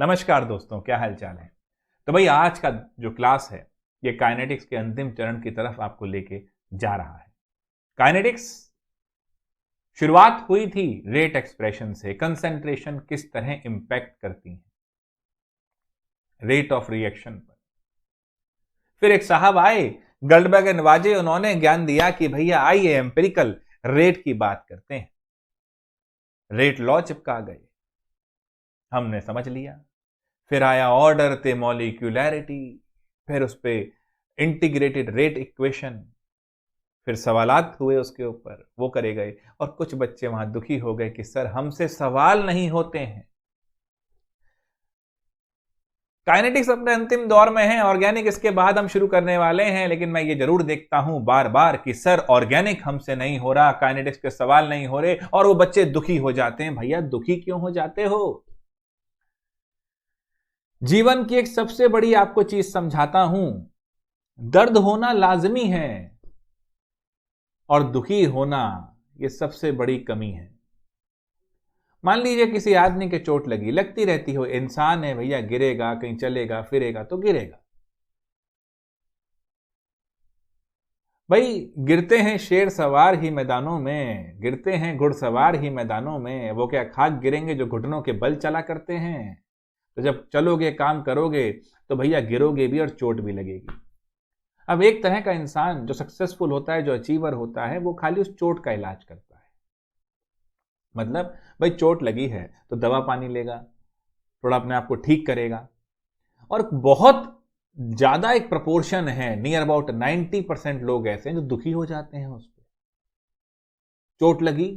नमस्कार दोस्तों, क्या हाल चाल है। तो भाई आज का जो क्लास है ये काइनेटिक्स के अंतिम चरण की तरफ आपको लेके जा रहा है। काइनेटिक्स शुरुआत हुई थी रेट एक्सप्रेशन से, कंसंट्रेशन किस तरह इंपैक्ट करती है रेट ऑफ रिएक्शन पर। फिर एक साहब आए, गल्डबर्ग एंड वाजे, उन्होंने ज्ञान दिया कि भैया आइए एम्पिरिकल रेट की बात करते हैं। रेट लॉ चिपका गए, हमने समझ लिया। फिर आया ऑर्डर थे मॉलिक्यूलैरिटी, फिर उस पर इंटीग्रेटेड रेट इक्वेशन, फिर सवालात हुए उसके ऊपर, वो करे गए। और कुछ बच्चे वहां दुखी हो गए कि सर हमसे सवाल नहीं होते हैं। काइनेटिक्स अपने अंतिम दौर में है, ऑर्गेनिक इसके बाद हम शुरू करने वाले हैं, लेकिन मैं ये जरूर देखता हूं बार बार कि सर ऑर्गेनिक हमसे नहीं हो रहा, काइनेटिक्स के सवाल नहीं हो रहे, और वो बच्चे दुखी हो जाते हैं। भैया दुखी क्यों हो जाते हो? जीवन की एक सबसे बड़ी आपको चीज समझाता हूं, दर्द होना लाजमी है और दुखी होना ये सबसे बड़ी कमी है। मान लीजिए किसी आदमी के चोट लगी, लगती रहती हो, इंसान है भैया, गिरेगा, कहीं चलेगा फिरेगा तो गिरेगा। भाई गिरते हैं शेर सवार ही मैदानों में, गिरते हैं घुड़सवार ही मैदानों में, वो क्या खाक गिरेंगे जो घुटनों के बल चला करते हैं। तो जब चलोगे काम करोगे तो भैया गिरोगे भी और चोट भी लगेगी। अब एक तरह का इंसान जो सक्सेसफुल होता है, जो अचीवर होता है, वो खाली उस चोट का इलाज करता है। मतलब भाई चोट लगी है तो दवा पानी लेगा, थोड़ा अपने आप को ठीक करेगा। और बहुत ज्यादा एक प्रपोर्शन है, नियर अबाउट 90% लोग ऐसे हैं जो दुखी हो जाते हैं उस पर। चोट लगी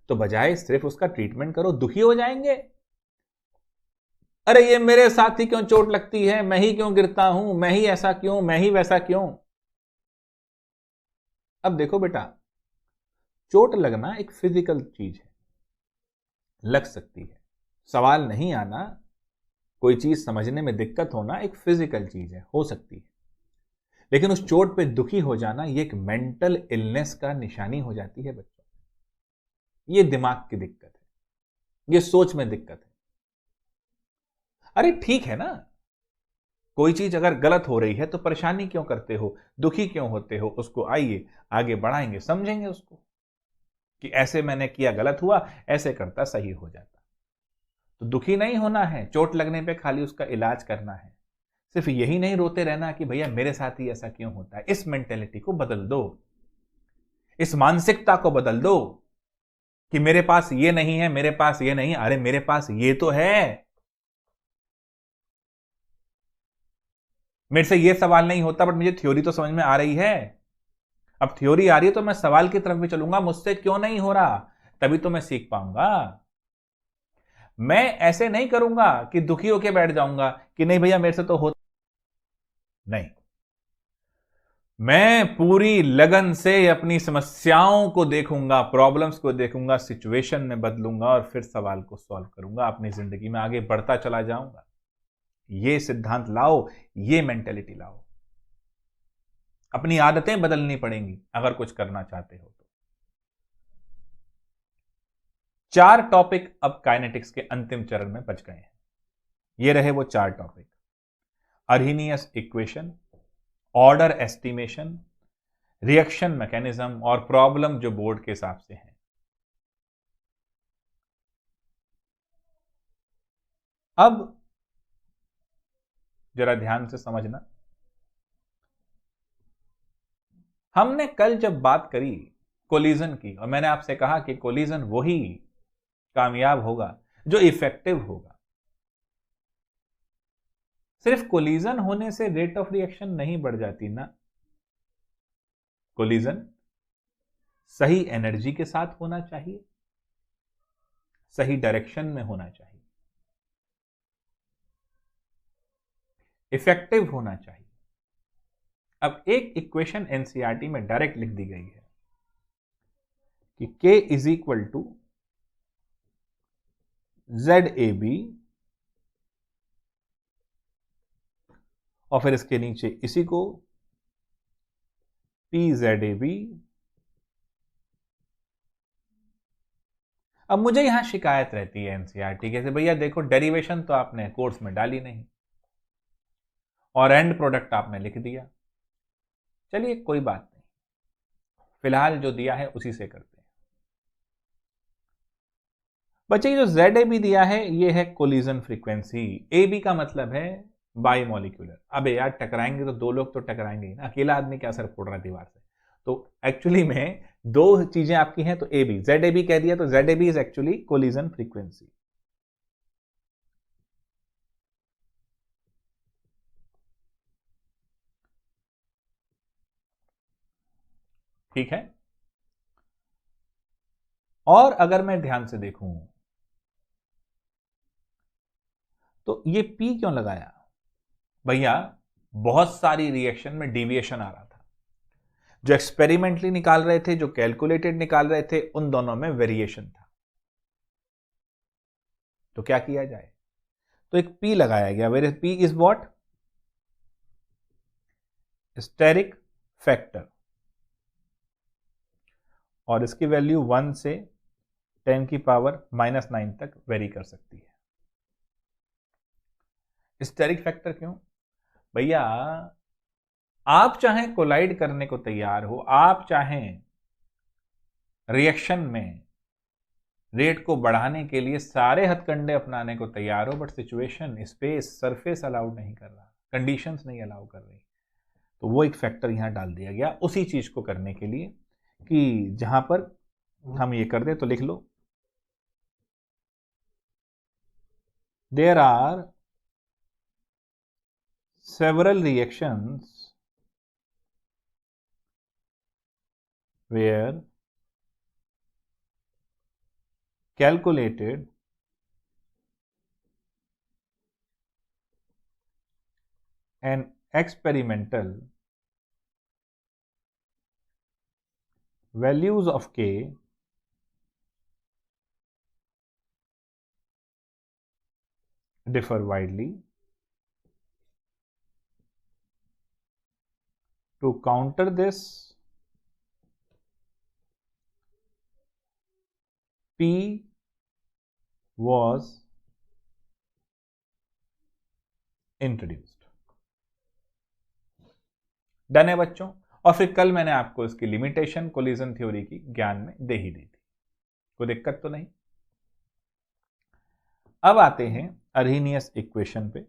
तो बजाय सिर्फ उसका ट्रीटमेंट करो, दुखी हो जाएंगे। अरे ये मेरे साथ ही क्यों चोट लगती है, मैं ही क्यों गिरता हूं, मैं ही ऐसा क्यों, मैं ही वैसा क्यों। अब देखो बेटा, चोट लगना एक फिजिकल चीज है, लग सकती है। सवाल नहीं आना, कोई चीज समझने में दिक्कत होना एक फिजिकल चीज है, हो सकती है। लेकिन उस चोट पे दुखी हो जाना ये एक मेंटल इलनेस का निशानी हो जाती है बच्चों। ये दिमाग की दिक्कत है, ये सोच में दिक्कत है। अरे ठीक है ना, कोई चीज अगर गलत हो रही है तो परेशानी क्यों करते हो, दुखी क्यों होते हो, उसको आइए आगे बढ़ाएंगे, समझेंगे उसको कि ऐसे मैंने किया गलत हुआ, ऐसे करता सही हो जाता। तो दुखी नहीं होना है, चोट लगने पे खाली उसका इलाज करना है। सिर्फ यही नहीं रोते रहना कि भैया मेरे साथ ही ऐसा क्यों होता है। इस मेंटेलिटी को बदल दो, इस मानसिकता को बदल दो कि मेरे पास ये नहीं है, मेरे पास ये नहीं, अरे मेरे पास ये तो है। मेरे से ये सवाल नहीं होता बट मुझे थ्योरी तो समझ में आ रही है। अब थ्योरी आ रही है तो मैं सवाल की तरफ भी चलूंगा, मुझसे क्यों नहीं हो रहा, तभी तो मैं सीख पाऊंगा। मैं ऐसे नहीं करूंगा कि दुखी होकर बैठ जाऊंगा कि नहीं भैया मेरे से तो हो नहीं। मैं पूरी लगन से अपनी समस्याओं को देखूंगा, प्रॉब्लम्स को देखूंगा, सिचुएशन में बदलूंगा और फिर सवाल को सॉल्व करूंगा, अपनी जिंदगी में आगे बढ़ता चला जाऊंगा। ये सिद्धांत लाओ, ये मेंटेलिटी लाओ। अपनी आदतें बदलनी पड़ेंगी अगर कुछ करना चाहते हो तो। 4 टॉपिक अब काइनेटिक्स के अंतिम चरण में बच गए हैं। ये रहे वो 4 topic: Arrhenius equation, order estimation, reaction mechanism और प्रॉब्लम जो बोर्ड के हिसाब से है। अब जरा ध्यान से समझना, हमने कल जब बात करी कोलिजन की, और मैंने आपसे कहा कि कोलिजन वही कामयाब होगा जो इफेक्टिव होगा। सिर्फ कोलिजन होने से रेट ऑफ रिएक्शन नहीं बढ़ जाती ना। कोलिजन सही एनर्जी के साथ होना चाहिए, सही डायरेक्शन में होना चाहिए, इफेक्टिव होना चाहिए। अब एक इक्वेशन एनसीईआरटी में डायरेक्ट लिख दी गई है कि K is equal to ZAB, और फिर इसके नीचे इसी को PZAB। अब मुझे यहां शिकायत रहती है एनसीईआरटी के से, भैया देखो डेरिवेशन तो आपने कोर्स में डाली नहीं और एंड प्रोडक्ट आपने लिख दिया। चलिए कोई बात नहीं, फिलहाल जो दिया है उसी से करते हैं। बच्चे जो जेड ए बी दिया है ये है कोलिजन फ्रीक्वेंसी। ए बी का मतलब है बाई मॉलिक्यूलर। अबे यार टकराएंगे तो दो लोग तो टकराएंगे ही ना, अकेला आदमी क्या असर फोड़ रहा है दीवार से। तो एक्चुअली में दो चीजें आपकी हैं, तो A B, Z A B कह दिया तो Z A B is actually collision frequency. ठीक है। और अगर मैं ध्यान से देखूं तो ये पी क्यों लगाया भैया, बहुत सारी रिएक्शन में डिविएशन आ रहा था। जो एक्सपेरिमेंटली निकाल रहे थे, जो कैलकुलेटेड निकाल रहे थे, उन दोनों में वेरिएशन था। तो क्या किया जाए, तो एक पी लगाया गया। Where P is what, steric factor, और इसकी वैल्यू 1 से 10 की पावर -9 तक वेरी कर सकती है। स्टेरिक फैक्टर क्यों भैया, आप चाहें कोलाइड करने को तैयार हो, आप चाहें रिएक्शन में रेट को बढ़ाने के लिए सारे हथकंडे अपनाने को तैयार हो, but situation, space, surface allow नहीं कर रहा, कंडीशंस नहीं अलाउ कर रही। तो वो एक फैक्टर यहां डाल दिया गया उसी चीज को करने के लिए कि जहां पर हम ये कर दें। तो लिख लो, there are several reactions where calculated and experimental values of K differ widely. To counter this, P was introduced. Done है बच्चों। और फिर कल मैंने आपको इसकी लिमिटेशन कोलिजन थ्योरी की ज्ञान में दे ही दी थी, कोई दिक्कत तो नहीं। अब आते हैं अर्हीनियस इक्वेशन पे।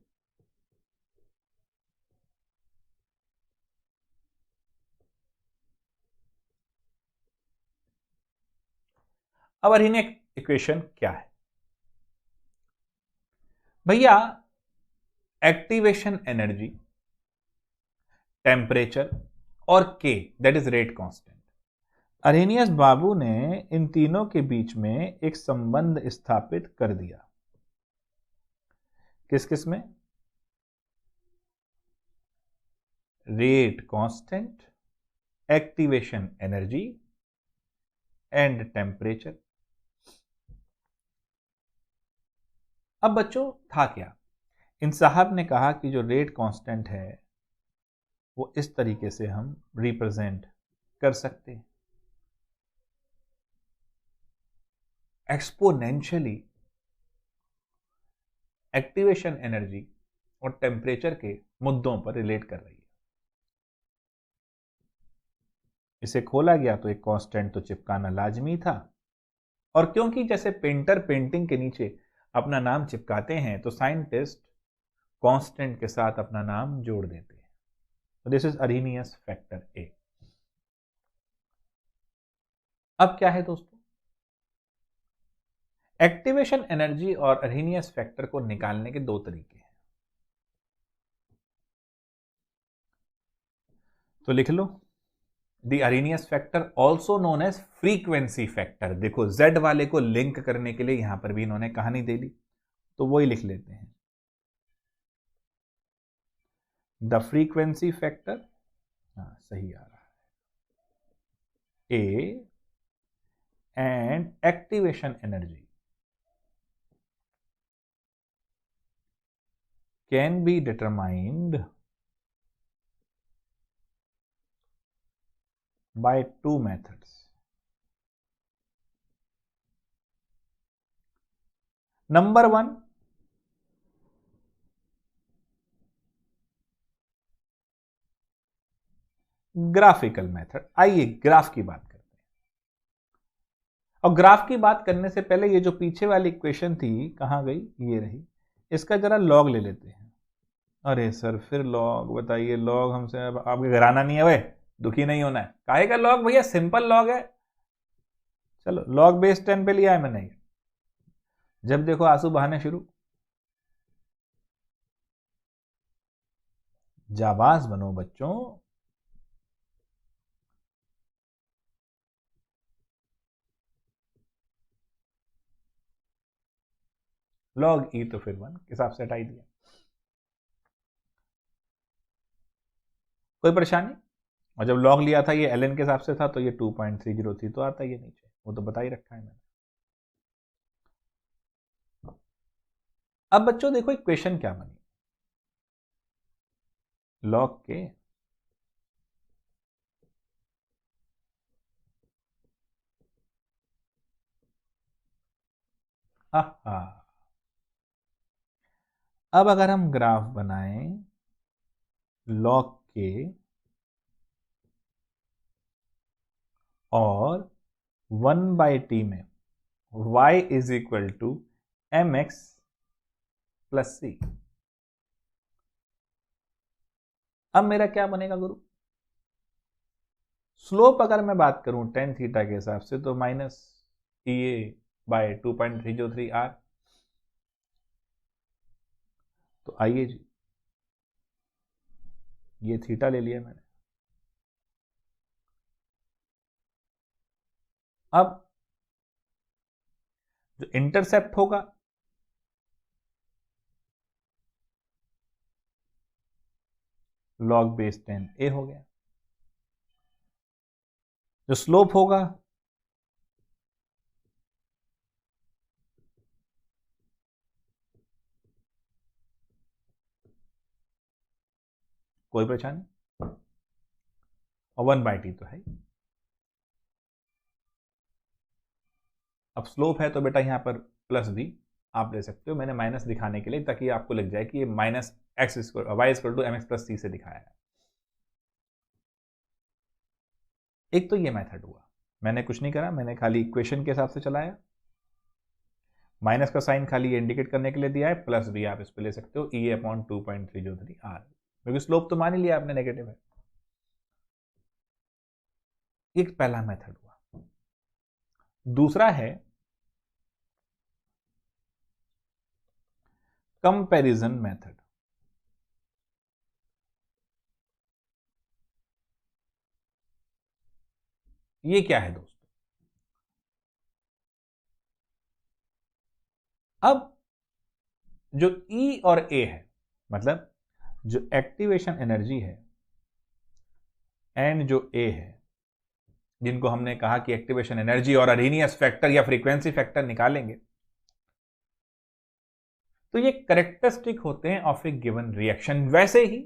अब अर्हीनियस इक्वेशन क्या है भैया, एक्टिवेशन एनर्जी, टेम्परेचर और के, दैट इज रेट कांस्टेंट। अर्हीनियस बाबू ने इन तीनों के बीच में एक संबंध स्थापित कर दिया। किस किस में, rate constant, activation energy and temperature. अब बच्चों था क्या, इन साहब ने कहा कि जो रेट कांस्टेंट है वो इस तरीके से हम रिप्रेजेंट कर सकते हैं, एक्सपोनेंशियली एक्टिवेशन एनर्जी और टेम्परेचर के मुद्दों पर रिलेट कर रही है। इसे खोला गया तो एक कांस्टेंट तो चिपकाना लाजमी था, और क्योंकि जैसे पेंटर पेंटिंग के नीचे अपना नाम चिपकाते हैं तो साइंटिस्ट कांस्टेंट के साथ अपना नाम जोड़ देते हैं। तो दिस इज अर्हीनियस फैक्टर ए। अब क्या है दोस्तों, एक्टिवेशन एनर्जी और अर्हीनियस फैक्टर को निकालने के दो तरीके हैं। तो लिख लो, the Arrhenius factor also known as frequency factor. देखो जेड वाले को लिंक करने के लिए यहां पर भी इन्होंने कहानी दे ली, तो वही लिख लेते हैं, द फ्रीक्वेंसी फैक्टर, हाँ सही आ रहा है, A and activation energy can be determined by two methods. Number 1, graphical method. आइए ग्राफ की बात करते हैं। और ग्राफ की बात करने से पहले ये जो पीछे वाली इक्वेशन थी कहां गई, ये रही। इसका जरा लॉग ले लेते हैं। अरे सर फिर लॉग, बताइए लॉग हमसे अब आपके घर आना नहीं है, वे दुखी नहीं होना है। काहे का लॉग भैया, सिंपल लॉग है। चलो लॉग बेस 10 पे लिया है मैंने। जब देखो आंसू बहाने शुरू। जाबाज बनो बच्चों। लॉग ई तो फिर 1 के हिसाब से हटाई दिया। कोई परेशानी। और जब लॉग लिया था ये एलएन के हिसाब से था तो ये 2.303 तो आता ही है नीचे, वो तो बता ही रखा है मैंने। अब बच्चों देखो इक्वेशन क्या बनी लॉग के। हाँ, अब अगर हम ग्राफ बनाएं लॉग के और 1/t में y is equal to m x plus c. अब मेरा क्या बनेगा गुरु, स्लोप अगर मैं बात करूं टेन थीटा के हिसाब से तो minus E A by 2.303 R. तो आइए जी, ये थीटा ले लिया मैंने। अब जो इंटरसेप्ट होगा लॉग बेस 10 ए हो गया। जो स्लोप होगा कोई परेशानी, और 1/t तो है। अब स्लोप है तो बेटा यहां पर प्लस भी आप ले सकते हो, मैंने माइनस दिखाने के लिए ताकि आपको लग जाए कि ये minus x y equal to m x plus c से दिखाया है। एक तो ये मेथड हुआ, मैंने कुछ नहीं करा, मैंने खाली इक्वेशन के हिसाब से चलाया। माइनस का साइन खाली इंडिकेट करने के लिए दिया है, प्लस भी आप इस पे ले सकते हो, ई अपॉन 2.303 आर, क्योंकि स्लोप तो मान ही लिया आपने नेगेटिव है। एक पहला मेथड हुआ। दूसरा है कंपैरिजन मेथड। ये क्या है दोस्तों, अब जो E और A है, मतलब जो एक्टिवेशन एनर्जी है एंड जो A है, जिनको हमने कहा कि एक्टिवेशन एनर्जी और अरेनियस फैक्टर या फ्रीक्वेंसी फैक्टर निकालेंगे, तो ये करेक्टरिस्टिक होते हैं ऑफ ए गिवन रिएक्शन। वैसे ही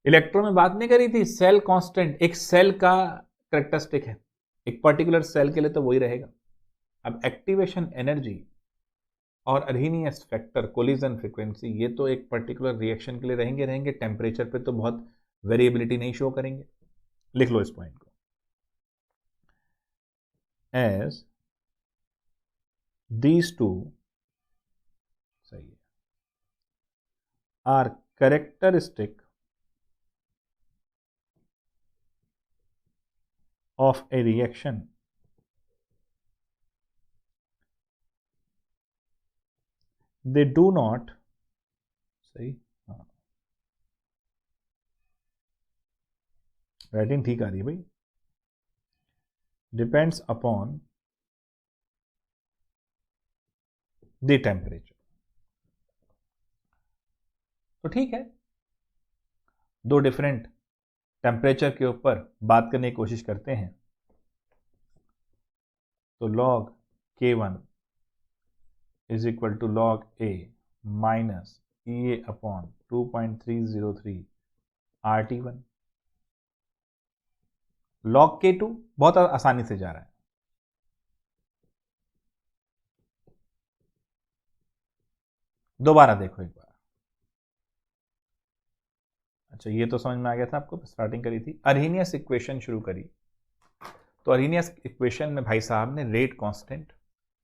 इलेक्ट्रॉन में बात नहीं करी थी, सेल कांस्टेंट एक सेल का करेक्टरिस्टिक है, एक पर्टिकुलर सेल के लिए तो वही रहेगा। अब एक्टिवेशन एनर्जी और अरेनियस फैक्टर, कोलिजन फ्रीक्वेंसी, ये तो एक पर्टिकुलर रिएक्शन के लिए रहेंगे। टेम्परेचर पे तो बहुत वेरिएबिलिटी नहीं शो करेंगे। लिख लो इस पॉइंट को, एज दीज टू सही है are characteristic of a reaction, they do not, सही, हाँ राइटिंग ठीक आ रही है भाई, डिपेंड्स अपॉन द टेम्परेचर। तो ठीक है, दो डिफरेंट टेम्परेचर के ऊपर बात करने की कोशिश करते हैं। तो log K1 is equal to log A minus E upon 2.303 RT1। log K2 बहुत आसानी से जा रहा है, दोबारा देखो एक बार। अच्छा, ये तो समझ में आ गया था आपको, स्टार्टिंग करी थी, अर्हीनियस इक्वेशन शुरू करी। तो अर्हीनियस इक्वेशन में भाई साहब ने रेट कांस्टेंट,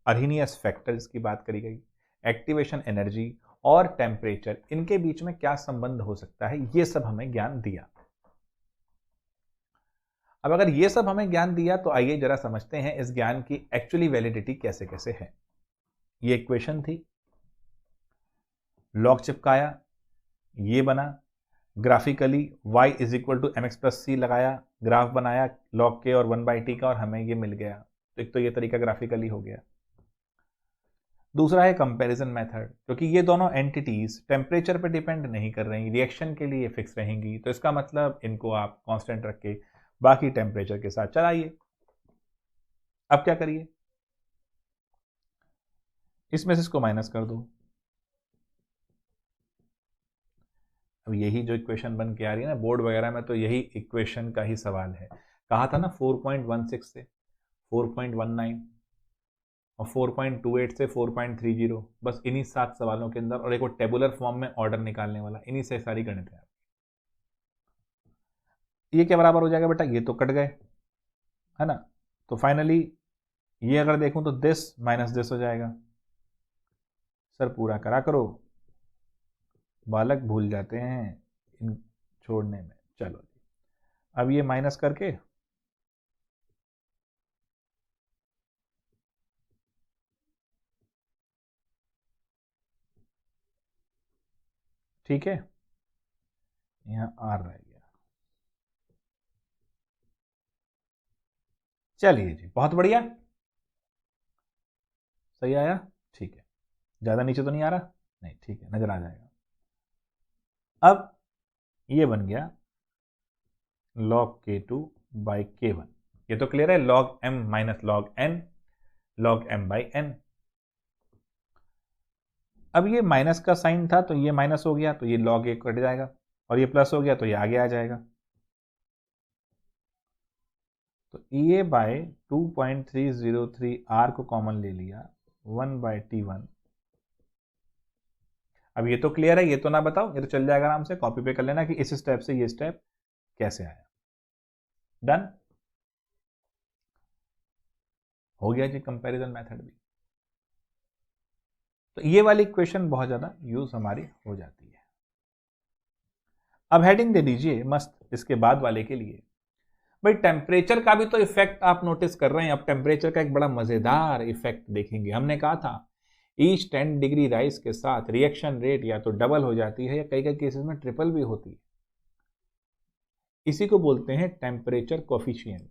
अर्हीनियस फैक्टर इसकी बात करी गई, एक्टिवेशन एनर्जी और टेम्परेचर, इनके बीच में क्या संबंध हो सकता है, ये सब हमें ज्ञान दिया। अब अगर ये सब हमें ज्ञान दिया तो आइए जरा समझते हैं इस ज्ञान की एक्चुअली वैलिडिटी कैसे कैसे है। ये इक्वेशन थी, लॉग चिपकाया, ये बना, graphically y is equal to m x plus c लगाया, ग्राफ बनाया लॉग के और 1/t का, और हमें ये मिल गया। तो एक तो ये तरीका ग्राफिकली हो गया। दूसरा है कंपैरिजन मेथड, क्योंकि ये दोनों एंटिटीज टेम्परेचर पे डिपेंड नहीं कर रही, रिएक्शन के लिए फिक्स रहेंगी, तो इसका मतलब इनको आप कांस्टेंट रख के बाकी टेम्परेचर के साथ चलाइए। अब क्या करिए, इसमें से इसको माइनस कर दो। अब यही जो इक्वेशन बन के आ रही है ना बोर्ड वगैरह में, तो यही इक्वेशन का ही सवाल है। कहा था ना 4.16 से 4.19 और 4.28 से 4.30, बस इन्हीं 7 सवालों के अंदर, और एक वो टेबुलर फॉर्म में ऑर्डर निकालने वाला, इन्हीं से सारी गणित है। ये क्या बराबर हो जाएगा बेटा, ये तो कट गए, है ना। तो फाइनली ये अगर देखूं तो दिस माइनस दिस हो जाएगा। सर पूरा करा करो, बालक भूल जाते हैं इन छोड़ने में। चलो जी, अब ये माइनस करके ठीक है, यहां आर रह गया। चलिए जी, बहुत बढ़िया, सही आया, ठीक है। ज्यादा नीचे तो नहीं आ रहा, नहीं, ठीक है, नजर आ जाएगा। अब ये बन गया log k2 बाई k1, ये तो क्लियर है, log m minus log n, log m by n। अब ये माइनस का साइन था तो ये माइनस हो गया, तो ये log एक कट जाएगा, और ये प्लस हो गया तो ये आगे आ जाएगा। तो ये बाय 2.303 r को कॉमन ले लिया, 1/t1। अब ये तो क्लियर है, ये तो ना बताओ, ये तो चल जाएगा आराम से, कॉपी पे कर लेना कि इस स्टेप से ये स्टेप कैसे आया। डन हो गया जी कंपैरिजन मेथड भी। तो ये वाली इक्वेशन बहुत ज्यादा यूज हमारी हो जाती है। अब हेडिंग दे दीजिए मस्त इसके बाद वाले के लिए। भाई टेम्परेचर का भी तो इफेक्ट आप नोटिस कर रहे हैं। अब टेम्परेचर का एक बड़ा मजेदार इफेक्ट देखेंगे। हमने कहा था ईच 10 डिग्री राइज के साथ रिएक्शन रेट या तो डबल हो जाती है या कई कई केसेस में ट्रिपल भी होती है। इसी को बोलते हैं टेम्परेचर कोफिशिएंट।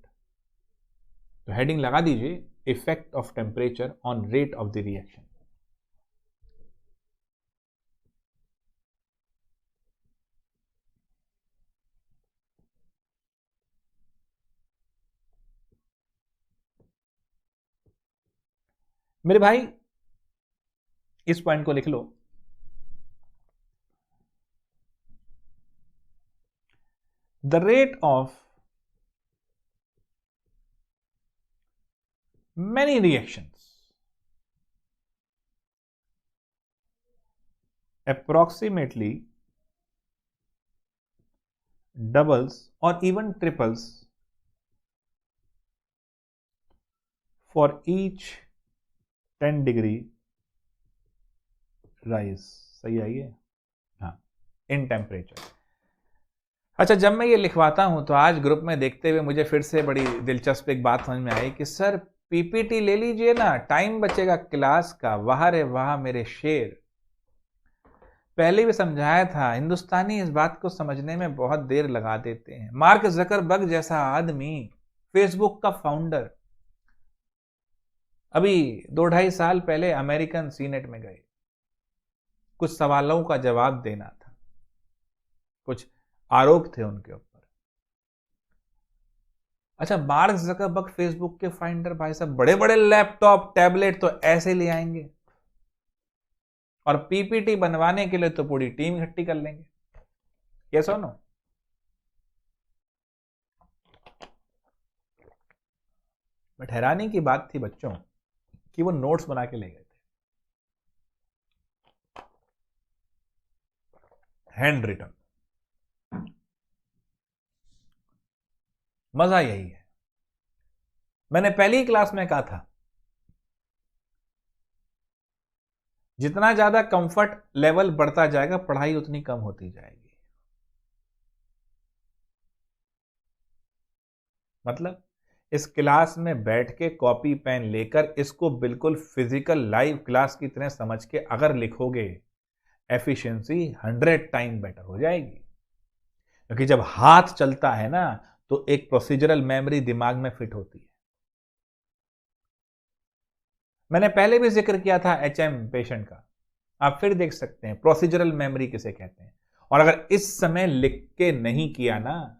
तो हेडिंग लगा दीजिए effect of temperature on rate of the reaction. मेरे भाई इस पॉइंट को लिख लो, the rate of many reactions approximately doubles or even triples for each 10 degree rise. सही आई है, हाँ, इन टेम्परेचर। अच्छा, जब मैं ये लिखवाता हूं तो आज ग्रुप में देखते हुए मुझे फिर से बड़ी दिलचस्प एक बात समझ में आई कि सर पीपीटी ले लीजिए ना, टाइम बचेगा क्लास का। वाह रे वाह मेरे शेर, पहले भी समझाया था, हिंदुस्तानी इस बात को समझने में बहुत देर लगा देते हैं। मार्क जकरबर्ग जैसा आदमी, फेसबुक का फाउंडर, अभी 2-2.5 साल पहले अमेरिकन सीनेट में गए, कुछ सवालों का जवाब देना था, कुछ आरोप थे उनके ऊपर। अच्छा, मार्क जकरबर्ग फेसबुक के फाउंडर, भाई साहब बड़े बड़े लैपटॉप टैबलेट तो ऐसे ले आएंगे, और पीपीटी बनवाने के लिए तो पूरी टीम इकट्ठी कर लेंगे। ये सुनो, बट हैरानी की बात थी बच्चों कि वो नोट्स बना के ले गए थे। Hand written. मजा यही है। मैंने पहली क्लास में कहा था, जितना ज्यादा कंफर्ट लेवल बढ़ता जाएगा पढ़ाई उतनी कम होती जाएगी। मतलब इस क्लास में बैठ के कॉपी पेन लेकर इसको बिल्कुल फिजिकल लाइव क्लास की तरह समझ के अगर लिखोगे, एफिशिएंसी 100 टाइम बेटर हो जाएगी। क्योंकि जब हाथ चलता है ना तो एक प्रोसीजरल मेमोरी दिमाग में फिट होती है। मैंने पहले भी जिक्र किया था एचएम पेशेंट का, आप फिर देख सकते हैं प्रोसीजरल मेमोरी किसे कहते हैं। और अगर इस समय लिख के नहीं किया ना,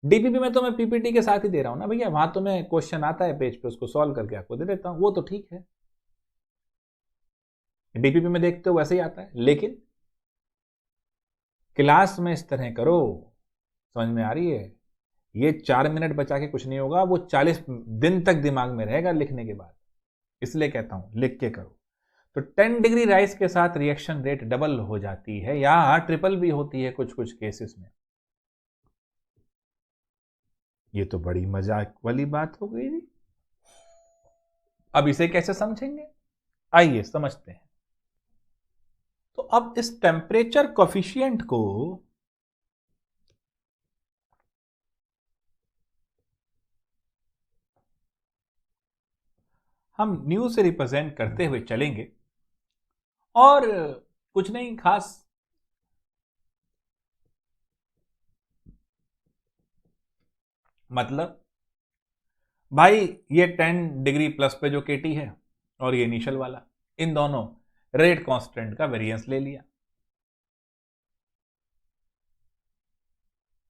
डीपीपी में तो मैं पीपीटी के साथ ही दे रहा हूं ना भैया, वहां तो मैं क्वेश्चन आता है पेज पे उसको सॉल्व करके आपको दे देता हूं, वो तो ठीक है, डीपीपी में देखते हो वैसे ही आता है। लेकिन क्लास में इस तरह करो, समझ में आ रही है? ये 4 मिनट बचा के कुछ नहीं होगा, वो 40 दिन तक दिमाग में रहेगा लिखने के बाद। इसलिए कहता हूं लिख के करो। तो 10 डिग्री राइज के साथ रिएक्शन रेट डबल हो जाती है या ट्रिपल भी होती है कुछ कुछ केसेस में। ये तो बड़ी मजाक वाली बात हो गई जी। अब इसे कैसे समझेंगे, आइए समझते हैं। तो अब इस टेम्परेचर कोफिशिएंट को हम न्यू से रिप्रेजेंट करते हुए चलेंगे और कुछ नहीं खास, मतलब भाई ये 10 डिग्री प्लस पे जो केटी है और ये इनिशियल वाला, इन दोनों रेट कांस्टेंट का वेरिएंस ले लिया।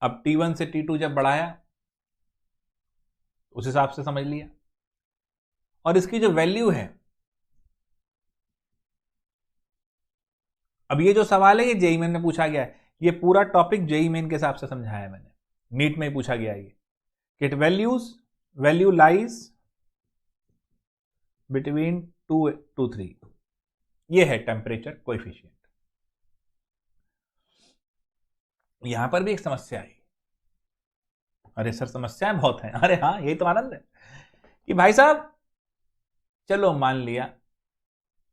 अब T1 से T2 जब बढ़ाया उस हिसाब से समझ लिया। और इसकी जो वैल्यू है, अब ये जो सवाल है ये जेई मेन में पूछा गया है, ये पूरा टॉपिक जेई मेन के हिसाब से समझाया है मैंने, नीट में ही पूछा गया ये kit value lies between 2 to 3, ये है टेम्परेचर कोएफिशिएंट। यहां पर भी एक समस्या आई, अरे सर समस्याएं बहुत हैं, अरे हाँ यही तो आनंद है कि भाई साहब चलो मान लिया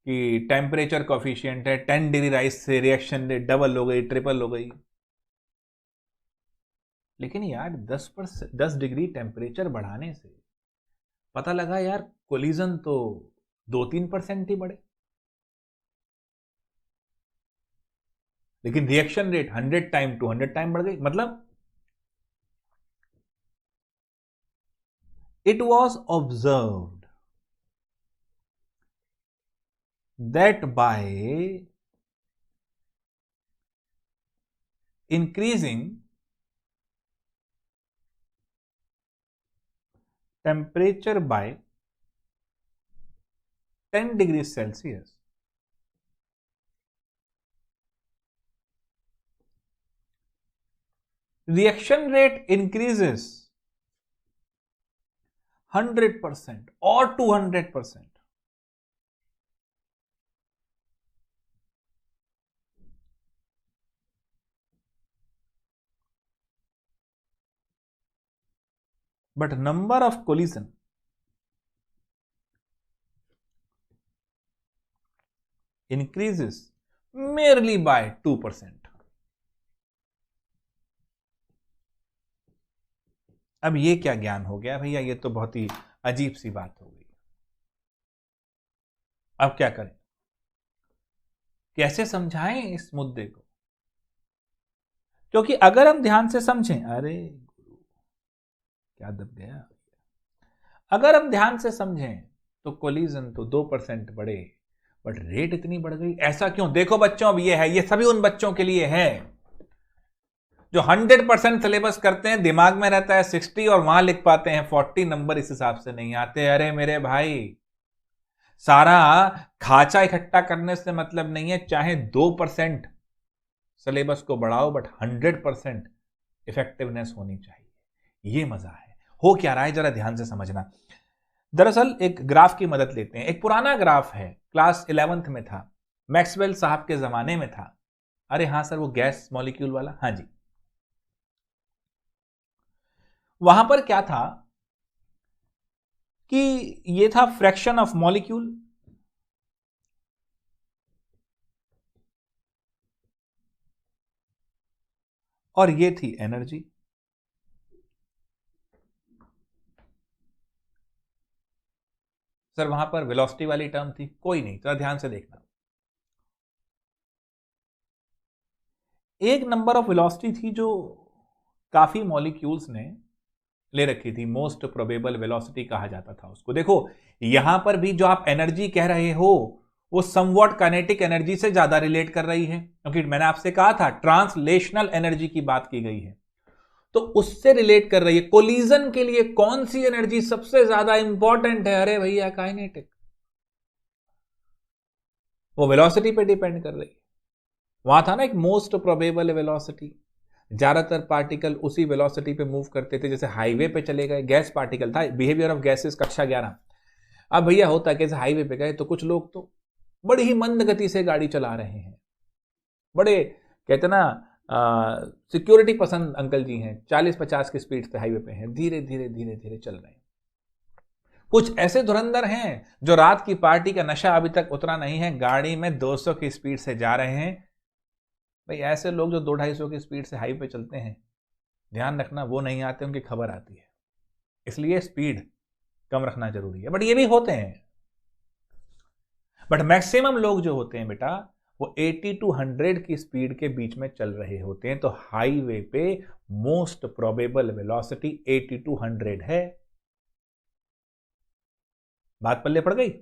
कि टेम्परेचर कोएफिशिएंट है, 10 डिग्री राइज से रिएक्शन रेट डबल हो गई, ट्रिपल हो गई, लेकिन यार 10 डिग्री टेम्परेचर बढ़ाने से पता लगा यार कोलिजन तो 2-3% ही बढ़े, लेकिन रिएक्शन रेट 100 टाइम 200 टाइम बढ़ गई। मतलब it was observed that by increasing temperature by 10 degrees Celsius, reaction rate increases 100% or 200%. But number of collision increases merely by 2%. अब ये क्या ज्ञान हो गया भैया, ये तो बहुत ही अजीब सी बात हो गई। अब क्या करें, कैसे समझाएं इस मुद्दे को? क्योंकि अगर हम ध्यान से समझें, अरे गुरु क्या दब गया, अगर हम ध्यान से समझें तो कोलिजन तो 2% बढ़े, बट रेट इतनी बढ़ गई, ऐसा क्यों? देखो बच्चों, अब ये है, ये सभी उन बच्चों के लिए है जो 100% सिलेबस करते हैं, दिमाग में रहता है 60 और वहां लिख पाते हैं 40, नंबर इस हिसाब से नहीं आते। अरे मेरे भाई, सारा खाचा इकट्ठा करने से मतलब नहीं है, चाहे 2% सिलेबस को बढ़ाओ बट 100% इफेक्टिवनेस होनी चाहिए। ये मजा है। हो क्या रहा है जरा ध्यान से समझना। दरअसल एक ग्राफ की मदद लेते हैं, एक पुराना ग्राफ है, क्लास 11th में था, मैक्सवेल साहब के जमाने में था, अरे हाँ सर, वो गैस मॉलिक्यूल वाला, हाँ जी। वहां पर क्या था कि ये था फ्रैक्शन ऑफ मॉलिक्यूल, और ये थी एनर्जी। सर वहां पर वेलोसिटी वाली टर्म थी, कोई नहीं, जरा ध्यान से देखना। एक नंबर ऑफ वेलोसिटी थी जो काफी मॉलिक्यूल्स ने ले रखी थी, मोस्ट प्रोबेबल वेलोसिटी कहा जाता था उसको। देखो यहां पर भी जो आप एनर्जी कह रहे हो वो समवॉट काइनेटिक एनर्जी से ज्यादा रिलेट कर रही है, क्योंकि मैंने आपसे कहा था ट्रांसलेशनल एनर्जी की बात की गई है, तो उससे रिलेट कर रही है। कोलिजन के लिए कौन सी एनर्जी सबसे ज्यादा इंपॉर्टेंट है? अरे भैया काइनेटिक, वो वेलोसिटी पे डिपेंड कर रही है। वहां था ना एक मोस्ट प्रोबेबल वेलोसिटी, ज्यादातर पार्टिकल उसी वेलोसिटी पे मूव करते थे। जैसे हाईवे पे चले गए, गैस पार्टिकल था, बिहेवियर ऑफ गैसेस कक्षा 11। अब भैया होता कैसे, हाईवे पे गए तो कुछ लोग तो बड़ी ही मंद गति से गाड़ी चला रहे हैं, बड़े कहते ना सिक्योरिटी पसंद अंकल जी हैं, 40-50 की स्पीड से हाईवे पे हैं, धीरे धीरे धीरे धीरे चल रहे हैं। कुछ ऐसे धुरंधर हैं जो रात की पार्टी का नशा अभी तक उतरा नहीं है, गाड़ी में 200 की स्पीड से जा रहे हैं। भाई ऐसे लोग जो 200-250 की स्पीड से हाईवे पे चलते हैं, ध्यान रखना वो नहीं आते, उनकी खबर आती है, इसलिए स्पीड कम रखना जरूरी है। बट ये भी होते हैं, बट मैक्सिमम लोग जो होते हैं बेटा वो 80 to 100 की स्पीड के बीच में चल रहे होते हैं। तो हाईवे पे मोस्ट प्रोबेबल वेलोसिटी 80 to 100 है। बात पल्ले पड़ गई।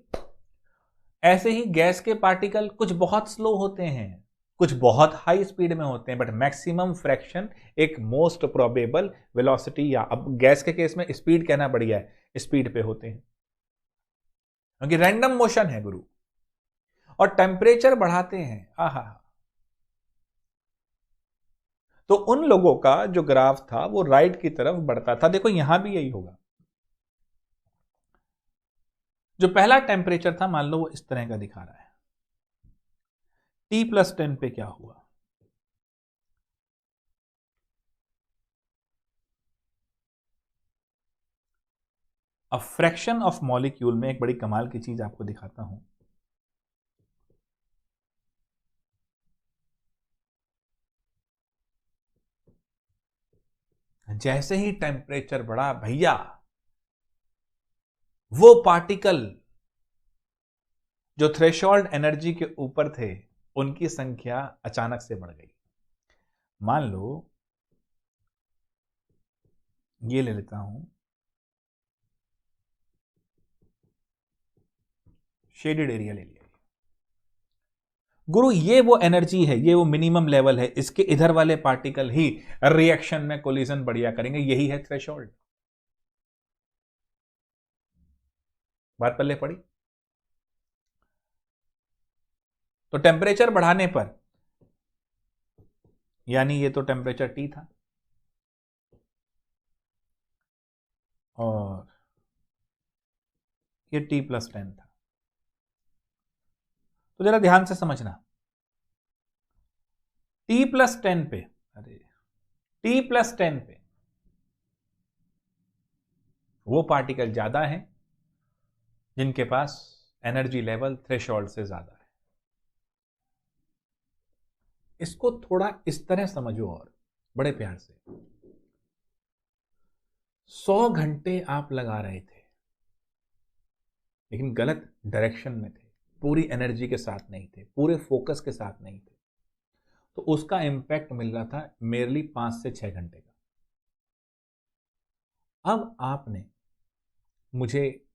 ऐसे ही गैस के पार्टिकल कुछ बहुत स्लो होते हैं, कुछ बहुत हाई स्पीड में होते हैं, बट मैक्सिमम फ्रैक्शन एक मोस्ट प्रोबेबल वेलोसिटी, या अब गैस के केस में स्पीड कहना बढ़िया है, स्पीड पे होते हैं, क्योंकि रैंडम मोशन है गुरु। और टेम्परेचर बढ़ाते हैं, आहा, तो उन लोगों का जो ग्राफ था वो राइट की तरफ बढ़ता था। देखो यहां भी यही होगा। जो पहला टेम्परेचर था मान लो वो इस तरह का दिखा रहा है, T+10 पे क्या हुआ, अब फ्रैक्शन ऑफ मॉलिक्यूल में एक बड़ी कमाल की चीज आपको दिखाता हूं। जैसे ही टेम्परेचर बढ़ा भैया, वो पार्टिकल जो थ्रेशोल्ड एनर्जी के ऊपर थे उनकी संख्या अचानक से बढ़ गई। मान लो ये ले लेता हूं, शेडेड एरिया ले लिया गुरु, ये वो एनर्जी है, ये वो मिनिमम लेवल है, इसके इधर वाले पार्टिकल ही रिएक्शन में कोलिजन बढ़िया करेंगे, यही है थ्रेशोल्ड। बात पल्ले पड़ी। तो टेम्परेचर बढ़ाने पर, यानी ये तो टेम्परेचर T था और ये T+10 था। तो जरा ध्यान से समझना, T+10 पे, अरे T+10 पे वो पार्टिकल ज्यादा है जिनके पास एनर्जी लेवल थ्रेशोल्ड से ज्यादा है। इसको थोड़ा इस तरह समझो और बड़े प्यार से, 100 घंटे आप लगा रहे थे लेकिन गलत डायरेक्शन में थे, पूरी एनर्जी के साथ नहीं थे, पूरे फोकस के साथ नहीं थे, तो उसका इंपैक्ट मिल रहा था मेरली 5 से 6 घंटे का। अब आपने मुझे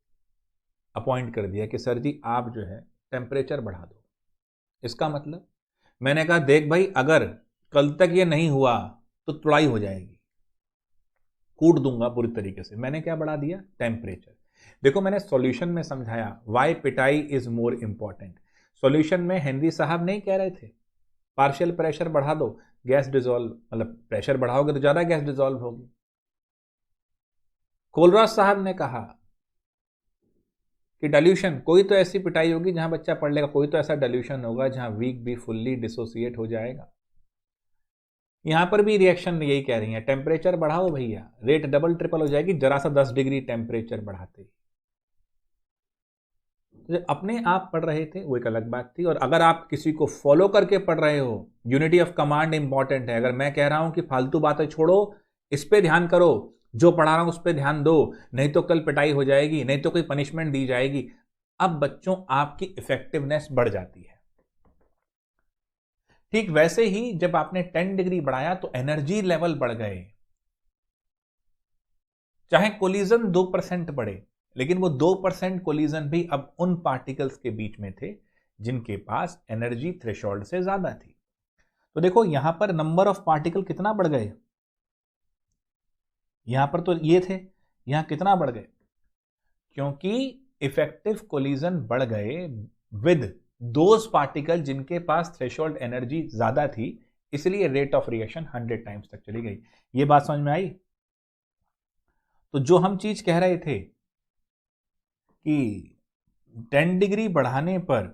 अपॉइंट कर दिया कि सर जी आप जो है टेम्परेचर बढ़ा दो। इसका मतलब मैंने कहा देख भाई, अगर कल तक ये नहीं हुआ तो तुड़ाई हो जाएगी, कूट दूंगा पूरी तरीके से। मैंने क्या बढ़ा दिया? टेम्परेचर। देखो मैंने सॉल्यूशन में समझाया वाई पिटाई इज मोर इंपॉर्टेंट। सॉल्यूशन में हेनरी साहब नहीं कह रहे थे पार्शियल प्रेशर बढ़ा दो, गैस डिजोल्व, मतलब प्रेशर बढ़ाओगे तो ज्यादा गैस डिजोल्व होगी। कोलराज साहब ने कहा कि डाइल्यूशन, कोई तो ऐसी पिटाई होगी जहां बच्चा पढ़ लेगा, कोई तो ऐसा डाइल्यूशन होगा जहां वीक भी फुल्ली डिसोसिएट हो जाएगा। यहां पर भी रिएक्शन यही कह रही है, टेम्परेचर बढ़ाओ भैया, रेट डबल ट्रिपल हो जाएगी जरा सा 10 डिग्री टेम्परेचर बढ़ाते ही। तो अपने आप पढ़ रहे थे वो एक अलग बात थी, और अगर आप किसी को फॉलो करके पढ़ रहे हो, यूनिटी ऑफ कमांड इंपॉर्टेंट है। अगर मैं कह रहा हूं कि फालतू बातें छोड़ो, इस पे ध्यान करो, जो पढ़ा रहा हूं उस पे ध्यान दो, नहीं तो कल पिटाई हो जाएगी, नहीं तो कोई पनिशमेंट दी जाएगी। अब बच्चों आपकी इफेक्टिवनेस बढ़ जाती है। ठीक वैसे ही जब आपने 10 डिग्री बढ़ाया तो एनर्जी लेवल बढ़ गए। चाहे कोलिजन 2% बढ़े, लेकिन वो 2% कोलिजन भी अब उन पार्टिकल्स के बीच में थे जिनके पास एनर्जी थ्रेशोल्ड से ज्यादा थी। तो देखो यहां पर नंबर ऑफ पार्टिकल कितना बढ़ गए, यहां पर तो ये थे, यहां कितना बढ़ गए, क्योंकि इफेक्टिव कोलिजन बढ़ गए विद दोज पार्टिकल जिनके पास थ्रेशोल्ड एनर्जी ज्यादा थी, इसलिए रेट ऑफ रिएक्शन 100 टाइम्स तक चली गई। ये बात समझ में आई? तो जो हम चीज कह रहे थे कि 10 डिग्री बढ़ाने पर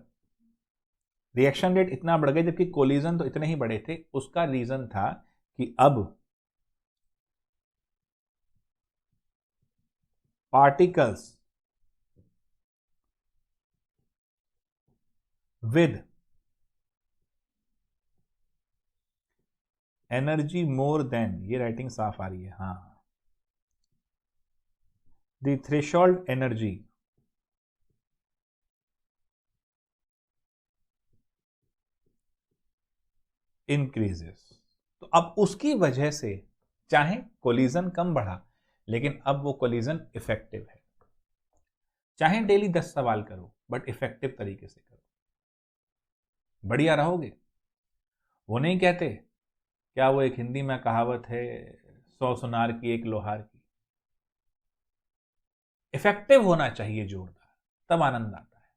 रिएक्शन रेट इतना बढ़ गया जबकि कोलिजन तो इतने ही बड़े थे, उसका रीजन था कि अब particles with energy more than, ये राइटिंग साफ आ रही है, हाँ, द थ्रेशोल्ड एनर्जी इंक्रीजेस। तो अब उसकी वजह से चाहे कोलिजन कम बढ़ा, लेकिन अब वो कोलिजन इफेक्टिव है। चाहे डेली 10 सवाल करो, बट इफेक्टिव तरीके से करो, बढ़िया रहोगे। वो नहीं कहते क्या, वो एक हिंदी में कहावत है, 100 सुनार की एक लोहार की। इफेक्टिव होना चाहिए जोरदार, तब आनंद आता है।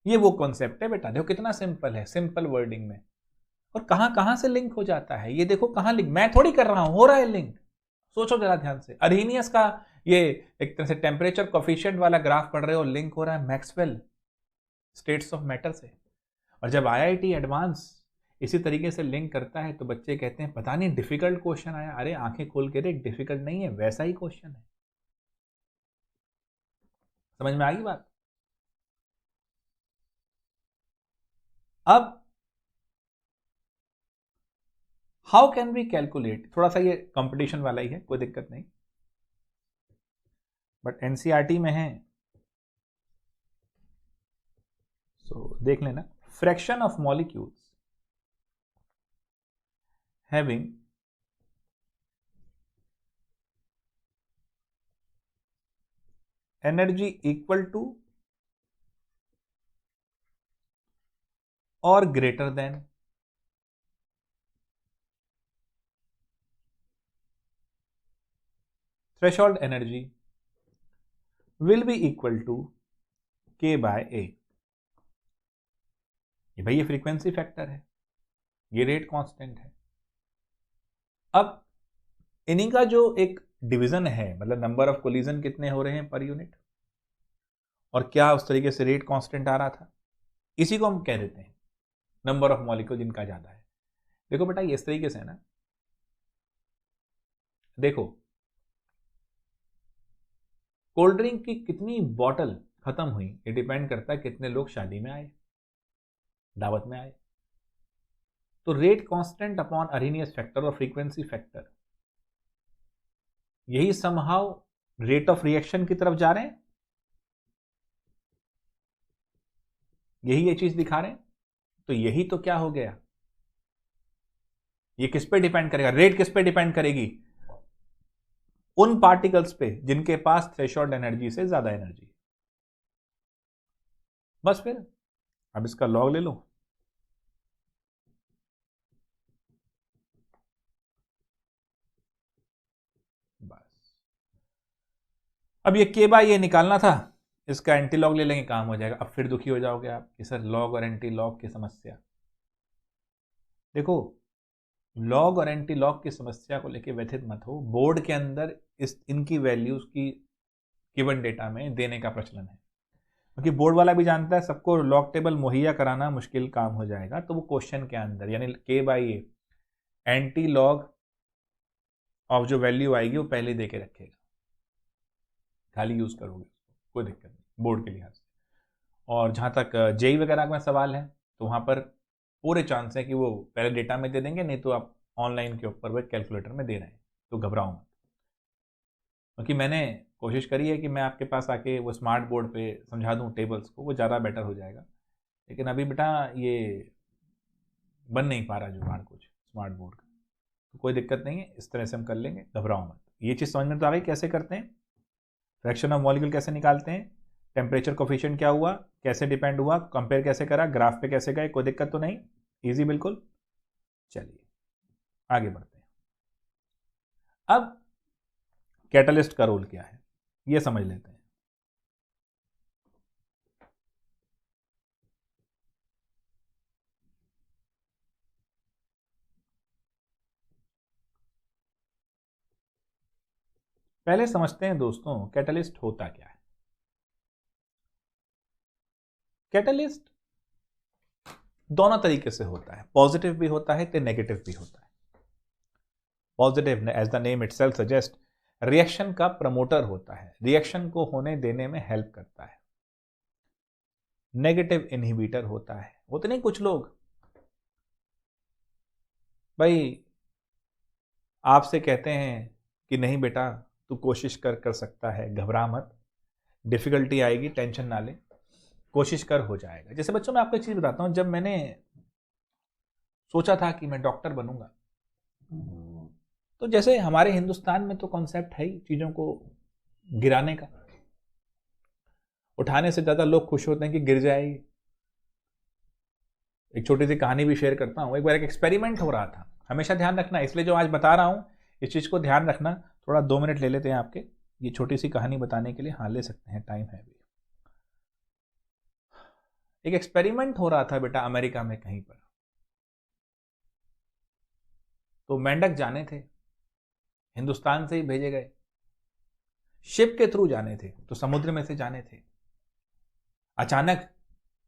ये वो कॉन्सेप्ट है बेटा, देखो कितना सिंपल है, सिंपल वर्डिंग में, और कहां कहां से लिंक हो जाता है। ये देखो कहां लिंक, मैं थोड़ी कर रहा हूं, हो रहा है लिंक। सोचो जरा ध्यान से, अरहीनियस का ये एक तरह से टेम्परेचर कोफिशिएंट वाला ग्राफ पढ़ रहे हो, लिंक हो रहा है मैक्सवेल स्टेट्स ऑफ मैटर से। और जब आईआईटी एडवांस इसी तरीके से लिंक करता है तो बच्चे कहते हैं पता नहीं डिफिकल्ट क्वेश्चन आया। अरे आंखें खोल के देख, डिफिकल्ट नहीं है, वैसा ही क्वेश्चन है। समझ में आ गई बात? अब हाउ कैन वी कैलकुलेट, थोड़ा सा ये कंपटीशन वाला ही है, कोई दिक्कत नहीं, बट एनसीईआरटी में है, सो देख लेना। Fraction of molecules having energy equal to or greater than threshold energy will be equal to k by a। ये भाई ये फ्रीक्वेंसी फैक्टर है, ये रेट कांस्टेंट है। अब इन्हीं का जो एक डिवीजन है, मतलब नंबर ऑफ कोलिजन कितने हो रहे हैं पर यूनिट, और क्या उस तरीके से रेट कांस्टेंट आ रहा था, इसी को हम कह देते हैं नंबर ऑफ मॉलिक्यूल जिनका ज्यादा है। देखो बेटा ये इस तरीके से है ना, देखो कोल्ड ड्रिंक की कितनी बॉटल खत्म हुई, ये डिपेंड करता है कितने लोग शादी में आए, दावत में आए। तो रेट कांस्टेंट अपॉन अरहीनियस फैक्टर और फ्रीक्वेंसी फैक्टर, यही समहाउ रेट ऑफ रिएक्शन की तरफ जा रहे हैं, यही ये चीज दिखा रहे हैं। तो यही तो क्या हो गया, ये किस पे डिपेंड करेगा, रेट किस पे डिपेंड करेगी, उन पार्टिकल्स पे जिनके पास थ्रेशोल्ड एनर्जी से ज्यादा एनर्जी। बस फिर अब इसका लॉग ले लो, बस अब ये के बाय ये निकालना था, इसका एंटी लॉग ले लेंगे, काम हो जाएगा। अब फिर दुखी हो जाओगे आप कि सर लॉग और एंटी लॉग की समस्या। देखो लॉग और एंटी लॉग की समस्या को लेकर व्यथित मत हो, बोर्ड के अंदर इनकी वैल्यूज की गिवन डेटा में देने का प्रचलन है। क्योंकि बोर्ड वाला भी जानता है सबको लॉग टेबल मुहैया कराना मुश्किल काम हो जाएगा, तो वो क्वेश्चन के अंदर यानी के by A anti log of जो वैल्यू आएगी वो पहले दे के रखेगा, खाली यूज करोगे कोई दिक्कत नहीं बोर्ड के लिहाज से। और जहाँ तक जेई वगैरह में सवाल है तो वहाँ पर पूरे चांस है कि वो पहले डेटा में दे देंगे, नहीं तो आप ऑनलाइन के ऊपर वो कैलकुलेटर में दे रहे हैं, तो घबराओ मत। क्योंकि मैंने कोशिश करी है कि मैं आपके पास आके वो स्मार्ट बोर्ड पे समझा दूँ टेबल्स को, वो ज़्यादा बेटर हो जाएगा, लेकिन अभी बेटा ये बन नहीं पा रहा जुगाड़ कुछ स्मार्ट बोर्ड का, तो कोई दिक्कत नहीं है, इस तरह से हम कर लेंगे, घबराओ मत। ये चीज़ समझ में तो आ गई कैसे करते हैं, फ्रैक्शन ऑफ मॉलिक्यूल कैसे निकालते हैं, टेम्परेचर कोफिशिएंट क्या हुआ, कैसे डिपेंड हुआ, कंपेयर कैसे करा, ग्राफ पे कैसे गए, कोई दिक्कत तो नहीं, इजी बिल्कुल। चलिए आगे बढ़ते हैं। अब कैटलिस्ट का रोल क्या है ये समझ लेते हैं। पहले समझते हैं दोस्तों कैटलिस्ट होता क्या है। कैटलिस्ट दोनों तरीके से होता है, पॉजिटिव भी होता है तो नेगेटिव भी होता है। Positive as the name itself suggest reaction का प्रमोटर होता है, रिएक्शन को होने देने में हेल्प करता है। नेगेटिव इनहिबिटर होता है। होते नहीं कुछ लोग भाई आपसे कहते हैं कि नहीं बेटा तू कोशिश कर सकता है, घबरा मत, डिफिकल्टी आएगी टेंशन ना ले, कोशिश कर हो जाएगा। जैसे बच्चों मैं आपको एक चीज बताता हूं, जब मैंने सोचा था कि मैं डॉक्टर बनूंगा, तो जैसे हमारे हिंदुस्तान में तो कॉन्सेप्ट है ही चीजों को गिराने का, उठाने से ज्यादा लोग खुश होते हैं कि गिर जाएगी। एक छोटी सी कहानी भी शेयर करता हूं। एक बार एक एक्सपेरिमेंट हो रहा था, हमेशा ध्यान रखना, इसलिए जो आज बता रहा हूं इस चीज को ध्यान रखना। थोड़ा 2 मिनट ले लेते हैं आपके ये छोटी सी कहानी बताने के लिए, हाँ ले सकते हैं, टाइम है भी। एक एक्सपेरिमेंट हो रहा था बेटा अमेरिका में कहीं पर, तो मेंढक जाने थे, हिंदुस्तान से ही भेजे गए, शिप के थ्रू जाने थे, तो समुद्र में से जाने थे। अचानक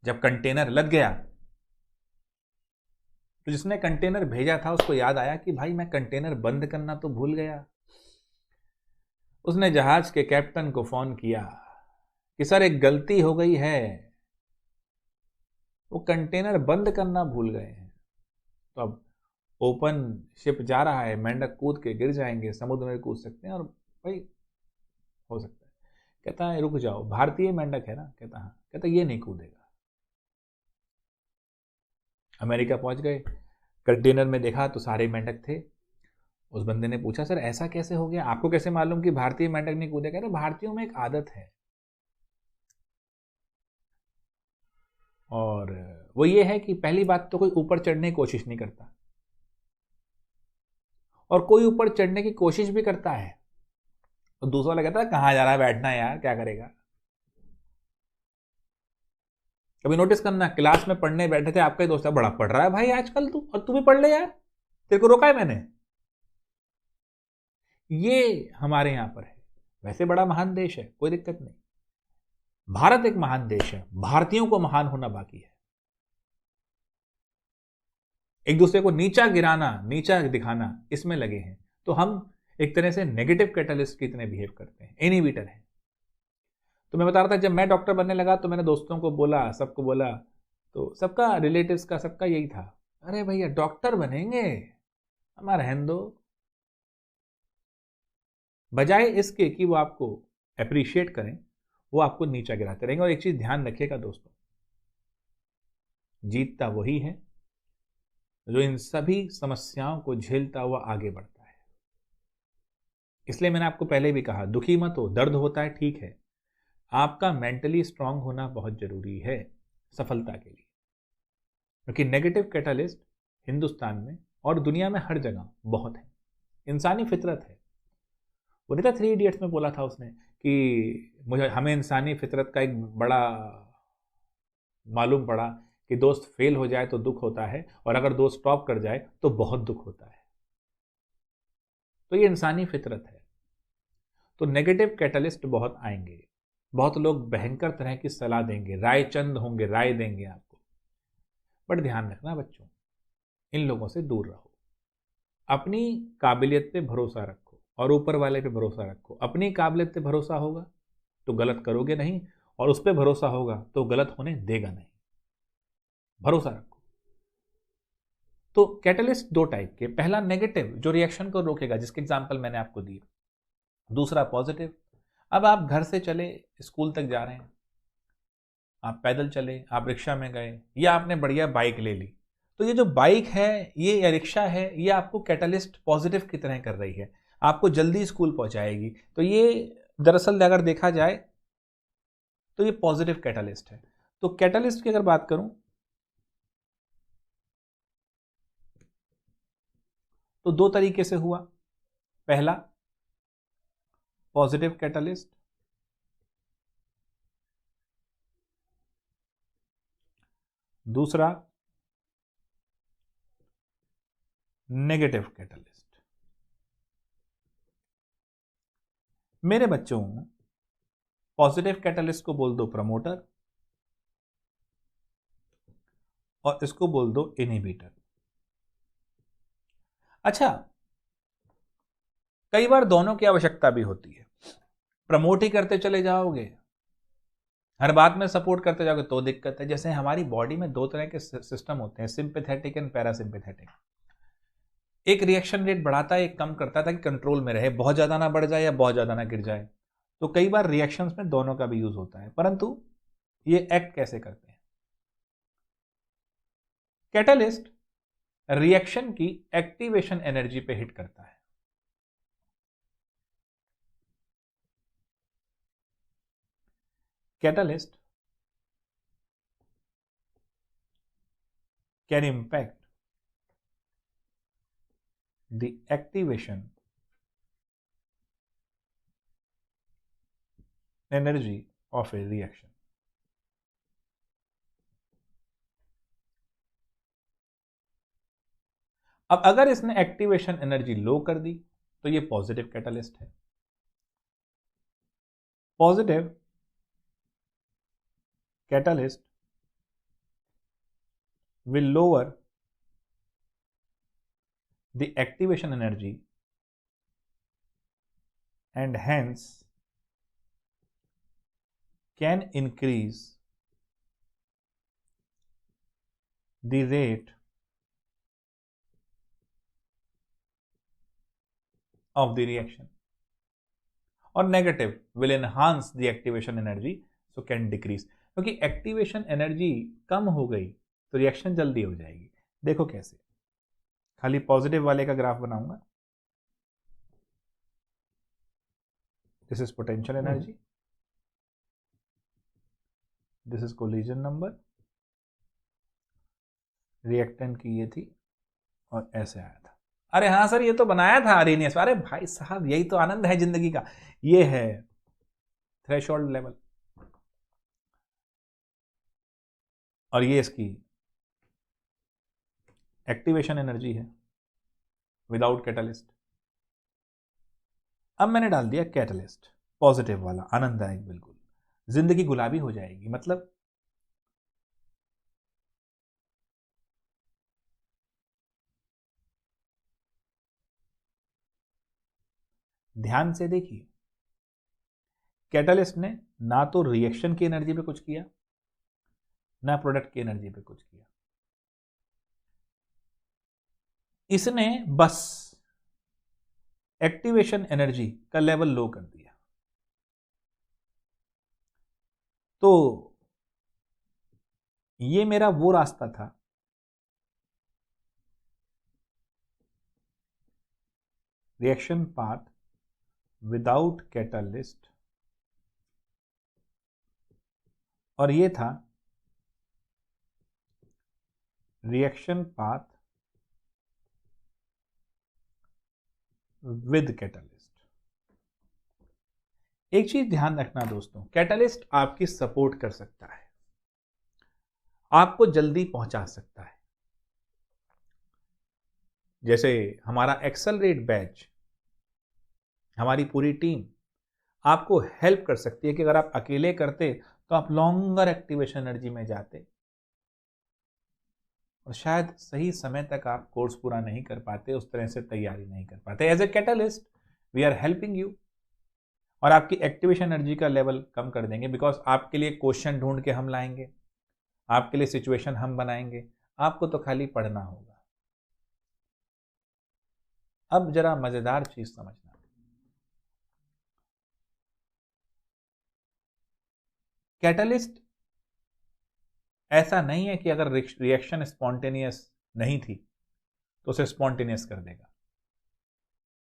जब कंटेनर लग गया तो जिसने कंटेनर भेजा था उसको याद आया कि भाई मैं कंटेनर बंद करना तो भूल गया। उसने जहाज के कैप्टन को फोन किया कि सर एक गलती हो गई है, वो कंटेनर बंद करना भूल गए हैं। तो अब ओपन शिप जा रहा है, मेंढक कूद के गिर जाएंगे, समुद्र में कूद सकते हैं और भाई हो सकता है। कहता है रुक जाओ, भारतीय मेंढक है ना, कहता हाँ, कहता ये नहीं कूदेगा। अमेरिका पहुंच गए, कंटेनर में देखा तो सारे मेंढक थे। उस बंदे ने पूछा सर ऐसा कैसे हो गया, आपको कैसे मालूम कि भारतीय मेंढक नहीं कूदेगा? कहते भारतीयों में एक आदत है और वो ये है कि पहली बात तो कोई ऊपर चढ़ने की कोशिश नहीं करता, और कोई ऊपर चढ़ने की कोशिश भी करता है तो दूसरा वाला कहता है कहाँ जा रहा है, बैठना है यार, क्या करेगा। कभी नोटिस करना, क्लास में पढ़ने बैठे थे, आपका ही दोस्त है, बड़ा पढ़ रहा है भाई आजकल तू, और तू भी पढ़ ले यार, तेरे को रोका है मैंने। ये हमारे यहां पर है। वैसे बड़ा महान देश है, कोई दिक्कत नहीं, भारत एक महान देश है, भारतीयों को महान होना बाकी है। एक दूसरे को नीचा गिराना, नीचा दिखाना, इसमें लगे हैं। तो हम एक तरह से नेगेटिव कैटलिस्ट की तरह बिहेव करते हैं, इनहिबिटर है। तो मैं बता रहा था जब मैं डॉक्टर बनने लगा तो मैंने दोस्तों को बोला, सबको बोला, तो सबका रिलेटिव्स का सबका यही था, अरे भैया डॉक्टर बनेंगे, हमारा हिंदू, बजाय इसके कि वो आपको अप्रिशिएट करें, वो आपको नीचा गिराते रहेंगे। और एक चीज ध्यान रखिएगा दोस्तों, जीतता वही है जो इन सभी समस्याओं को झेलता हुआ आगे बढ़ता है। इसलिए मैंने आपको पहले भी कहा दुखी मत हो, दर्द होता है ठीक है, आपका मेंटली स्ट्रांग होना बहुत जरूरी है सफलता के लिए। क्योंकि नेगेटिव कैटलिस्ट हिंदुस्तान में और दुनिया में हर जगह बहुत है, इंसानी फितरत है। वो नहीं था 3 इडियट्स में बोला था उसने कि हमें इंसानी फितरत का एक बड़ा मालूम पड़ा कि दोस्त फेल हो जाए तो दुख होता है, और अगर दोस्त टॉप कर जाए तो बहुत दुख होता है। तो ये इंसानी फितरत है। तो नेगेटिव कैटलिस्ट बहुत आएंगे, बहुत लोग भयंकर तरह की सलाह देंगे, रायचंद होंगे, राय देंगे आपको, बट ध्यान रखना बच्चों, इन लोगों से दूर रहो। अपनी काबिलियत पे भरोसा रखो और ऊपर वाले पे भरोसा रखो। अपनी काबिलियत पे भरोसा होगा तो गलत करोगे नहीं, और उस पर भरोसा होगा तो गलत होने देगा नहीं। भरोसा रखो। तो कैटलिस्ट दो टाइप के, पहला नेगेटिव जो रिएक्शन को रोकेगा, जिसके एग्जांपल मैंने आपको दिए। दूसरा पॉजिटिव। अब आप घर से चले स्कूल तक जा रहे हैं, आप पैदल चले, आप रिक्शा में गए, या आपने बढ़िया बाइक ले ली, तो ये जो बाइक है ये या रिक्शा है, ये आपको कैटलिस्ट पॉजिटिव की तरह कर रही है, आपको जल्दी स्कूल पहुंचाएगी। तो ये दरअसल अगर देखा जाए तो ये पॉजिटिव कैटलिस्ट है। तो कैटलिस्ट की अगर बात करूं तो दो तरीके से हुआ। पहला पॉजिटिव कैटलिस्ट, दूसरा नेगेटिव कैटलिस्ट। मेरे बच्चों, पॉजिटिव कैटलिस्ट को बोल दो प्रमोटर और इसको बोल दो इनहिबिटर। अच्छा, कई बार दोनों की आवश्यकता भी होती है। प्रमोट ही करते चले जाओगे, हर बात में सपोर्ट करते जाओगे तो दिक्कत है। जैसे हमारी बॉडी में दो तरह के सिस्टम होते हैं, सिंपैथेटिक एंड पैरासिम्पैथेटिक। एक रिएक्शन रेट बढ़ाता है, एक कम करता है ताकि कंट्रोल में रहे, बहुत ज्यादा ना बढ़ जाए या बहुत ज्यादा ना गिर जाए। तो कई बार रिएक्शंस में दोनों का भी यूज होता है, परंतु ये एक्ट कैसे करते हैं? कैटलिस्ट रिएक्शन की एक्टिवेशन एनर्जी पे हिट करता है। Catalyst can impact the activation energy of a reaction. अब अगर इसने एक्टिवेशन एनर्जी लो कर दी तो ये पॉजिटिव कैटलिस्ट है। Positive catalyst will lower the activation energy and hence can increase the rate of the reaction, और negative will enhance the activation energy so can decrease। क्योंकि activation energy कम हो गई तो reaction जल्दी हो जाएगी। देखो कैसे, खाली पॉजिटिव वाले का ग्राफ बनाऊंगा। This is potential energy, this is collision number, reactant की ये थी और ऐसे आया था। अरे हाँ सर, ये तो बनाया था आर्हेनियस। अरे भाई साहब, यही तो आनंद है जिंदगी का। ये है थ्रेशोल्ड लेवल और ये इसकी एक्टिवेशन एनर्जी है विदाउट कैटलिस्ट। अब मैंने डाल दिया कैटलिस्ट, पॉजिटिव वाला, आनंददायक, बिल्कुल जिंदगी गुलाबी हो जाएगी। मतलब ध्यान से देखिए, कैटलिस्ट ने ना तो रिएक्शन की एनर्जी पे कुछ किया, ना प्रोडक्ट की एनर्जी पे कुछ किया। इसने बस एक्टिवेशन एनर्जी का लेवल लो कर दिया। तो ये मेरा वो रास्ता था रिएक्शन पाथ विदाउट कैटलिस्ट, और ये था रिएक्शन पाथ विद कैटलिस्ट। एक चीज ध्यान रखना दोस्तों, कैटलिस्ट आपकी सपोर्ट कर सकता है, आपको जल्दी पहुंचा सकता है। जैसे हमारा एक्सेलरेट बैच, हमारी पूरी टीम आपको हेल्प कर सकती है कि अगर आप अकेले करते तो आप लॉन्गर एक्टिवेशन एनर्जी में जाते और शायद सही समय तक आप कोर्स पूरा नहीं कर पाते, उस तरह से तैयारी नहीं कर पाते। As a catalyst we are helping you और आपकी एक्टिवेशन एनर्जी का लेवल कम कर देंगे, बिकॉज आपके लिए क्वेश्चन ढूंढ के हम लाएंगे, आपके लिए सिचुएशन हम बनाएंगे, आपको तो खाली पढ़ना होगा। अब जरा मजेदार चीज समझना, कैटलिस्ट ऐसा नहीं है कि अगर रिएक्शन स्पॉन्टेनियस नहीं थी तो उसे स्पॉन्टेनियस कर देगा।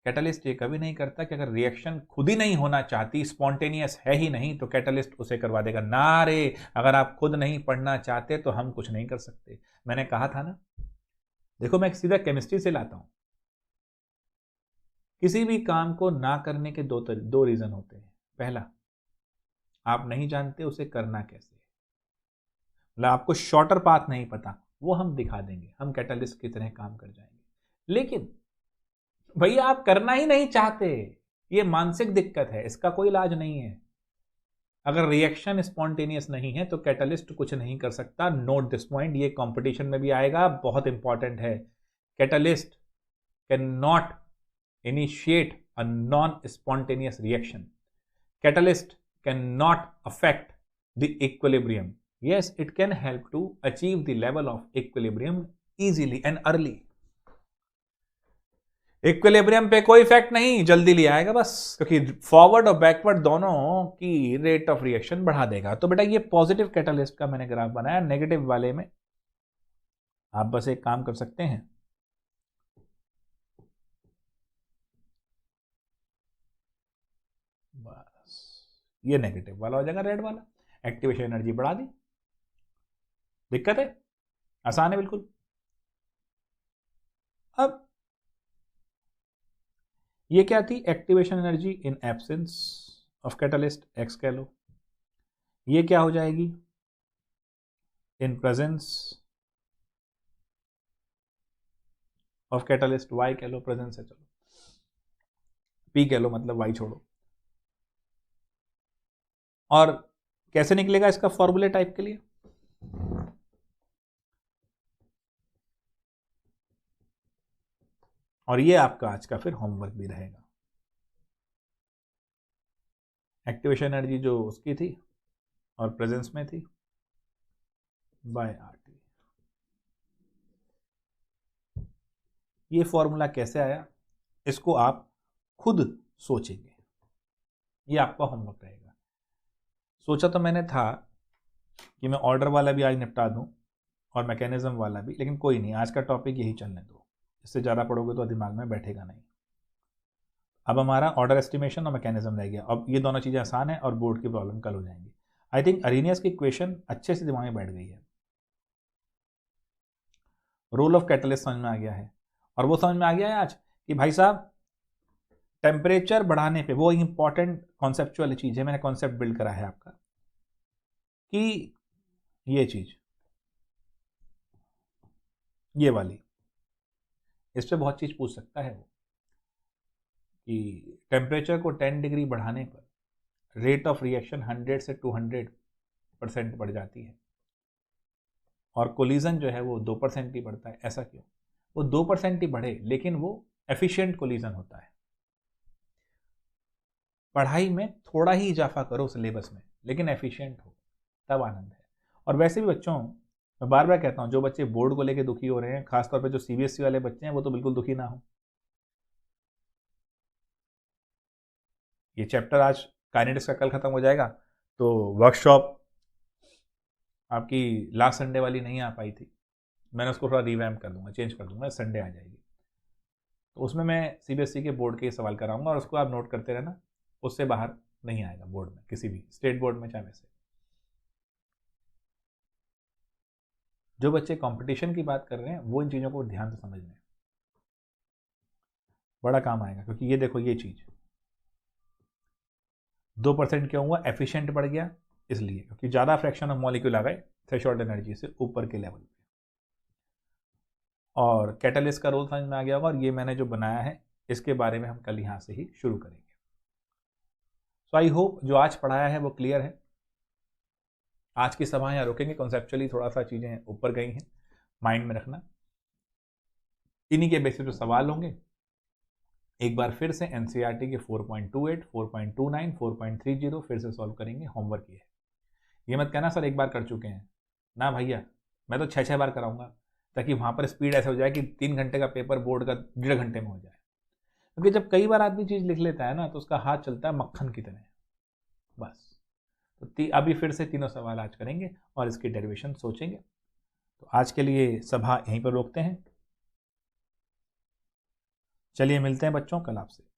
कैटलिस्ट ये कभी नहीं करता कि अगर रिएक्शन खुद ही नहीं होना चाहती, स्पॉन्टेनियस है ही नहीं, तो कैटलिस्ट उसे करवा देगा। ना रे, अगर आप खुद नहीं पढ़ना चाहते तो हम कुछ नहीं कर सकते। मैंने कहा था ना, देखो मैं सीधा केमिस्ट्री से लाता हूं। किसी भी काम को ना करने के दो रीजन होते हैं। पहला, आप नहीं जानते उसे करना कैसे, मतलब आपको शॉर्टर पाथ नहीं पता, वो हम दिखा देंगे, हम कैटलिस्ट की तरह काम कर जाएंगे। लेकिन भैया आप करना ही नहीं चाहते, ये मानसिक दिक्कत है, इसका कोई इलाज नहीं है। अगर रिएक्शन स्पॉन्टेनियस नहीं है तो कैटलिस्ट कुछ नहीं कर सकता। नोट दिस पॉइंट, ये कंपटीशन में भी आएगा, बहुत इंपॉर्टेंट है। Catalyst can not initiate a non-spontaneous reaction. Catalyst cannot affect the equilibrium. Yes, it can help to achieve the level of equilibrium easily and early. Equilibrium पे कोई effect नहीं, जल्दी ले आएगा बस, क्योंकि फॉरवर्ड और बैकवर्ड दोनों की रेट ऑफ रिएक्शन बढ़ा देगा। तो बेटा ये पॉजिटिव कैटलिस्ट का मैंने ग्राफ बनाया। नेगेटिव वाले में आप बस एक काम कर सकते हैं, बस ये नेगेटिव वाला हो जाएगा, रेड वाला। एक्टिवेशन एनर्जी बढ़ा दी, दिक्कत है? आसान है बिल्कुल। अब ये क्या थी? Activation energy in absence of catalyst, X कह लो। ये क्या हो जाएगी? In presence of catalyst, Y कह लो, प्रेजेंस है, चलो पी कह लो, मतलब वाई छोड़ो। और कैसे निकलेगा इसका फॉर्मूले टाइप के लिए? और ये आपका आज का फिर होमवर्क भी रहेगा। एक्टिवेशन एनर्जी जो उसकी थी और प्रेजेंस में थी, बाय आर टी। ये फॉर्मूला कैसे आया, इसको आप खुद सोचेंगे, ये आपका होमवर्क रहेगा। सोचा तो मैंने था कि मैं ऑर्डर वाला भी आज निपटा दूं और मैकेनिज्म वाला भी, लेकिन कोई नहीं, आज का टॉपिक यही चलने दो, इससे ज़्यादा पढ़ोगे तो दिमाग में बैठेगा नहीं। अब हमारा ऑर्डर एस्टिमेशन और मैकेनिज्म रह गया। अब ये दोनों चीज़ें आसान है और बोर्ड की प्रॉब्लम कल हो जाएंगी। आई थिंक अरीनियस की इक्वेशन अच्छे से दिमाग में बैठ गई है, रोल ऑफ कैटलिस्ट समझ में आ गया है। और वो समझ में आ गया है आज कि भाई साहब टेम्परेचर बढ़ाने पे, वो इंपॉर्टेंट कॉन्सेप्चुअल चीज़ है, मैंने कॉन्सेप्ट बिल्ड करा है आपका, कि ये चीज़, ये वाली, इस पर बहुत चीज़ पूछ सकता है वो, कि टेम्परेचर को 10 डिग्री बढ़ाने पर रेट ऑफ रिएक्शन 100 से 200% बढ़ जाती है और कोलिजन जो है वो 2% ही बढ़ता है। ऐसा क्यों? वो 2% ही बढ़े लेकिन वो एफिशिएंट कोलिजन होता है। पढ़ाई में थोड़ा ही इजाफा करो सिलेबस में, लेकिन एफिशिएंट हो, तब आनंद है। और वैसे भी बच्चों, मैं बार बार कहता हूँ, जो बच्चे बोर्ड को लेकर दुखी हो रहे हैं, खासतौर पर जो सीबीएसई वाले बच्चे हैं, वो तो बिल्कुल दुखी ना हो। ये चैप्टर आज काइनेटिक्स का कल खत्म हो जाएगा, तो वर्कशॉप आपकी लास्ट संडे वाली नहीं आ पाई थी, मैंने उसको थोड़ा रिवैम्प कर दूंगा, चेंज कर दूंगा, संडे आ जाएगी। तो उसमें मैं सीबीएसई के बोर्ड के सवाल कराऊंगा और उसको आप नोट करते रहना, उससे बाहर नहीं आएगा बोर्ड में, किसी भी स्टेट बोर्ड में चाहे वैसे। जो बच्चे कंपटीशन की बात कर रहे हैं वो इन चीज़ों को ध्यान से समझ लें, बड़ा काम आएगा। क्योंकि ये देखो, ये चीज़ 2% क्यों हुआ? एफिशिएंट बढ़ गया इसलिए, क्योंकि ज़्यादा फ्रैक्शन ऑफ मॉलिक्यूल आ गए थ्रेशोल्ड एनर्जी से ऊपर के लेवल पे। और कैटलिस्ट का रोल समझ में आ गया होगा, और ये मैंने जो बनाया है इसके बारे में हम कल यहाँ से ही शुरू करेंगे। सो आई होप जो आज पढ़ाया है वो क्लियर है। आज की सभा यहाँ रोकेंगे, कॉन्सेप्चुअली थोड़ा सा चीज़ें ऊपर गई हैं, माइंड में रखना। इन्हीं के बेसिस पे सवाल होंगे। एक बार फिर से एनसीईआरटी के 4.28, 4.29, 4.30 फिर से सॉल्व करेंगे, होमवर्क ये है। ये मत कहना सर एक बार कर चुके हैं, ना भैया, मैं तो 6 बार कराऊंगा, ताकि वहाँ पर स्पीड ऐसे हो जाए कि 3 घंटे का पेपर बोर्ड का 1.5 घंटे में हो जाए। क्योंकि जब कई बार आदमी चीज़ लिख लेता है ना, तो उसका हाथ चलता है मक्खन की तरह। बस तो अभी फिर से तीनों सवाल आज करेंगे और इसकी डेरिवेशन सोचेंगे। तो आज के लिए सभा यहीं पर रोकते हैं। चलिए मिलते हैं बच्चों कल आपसे।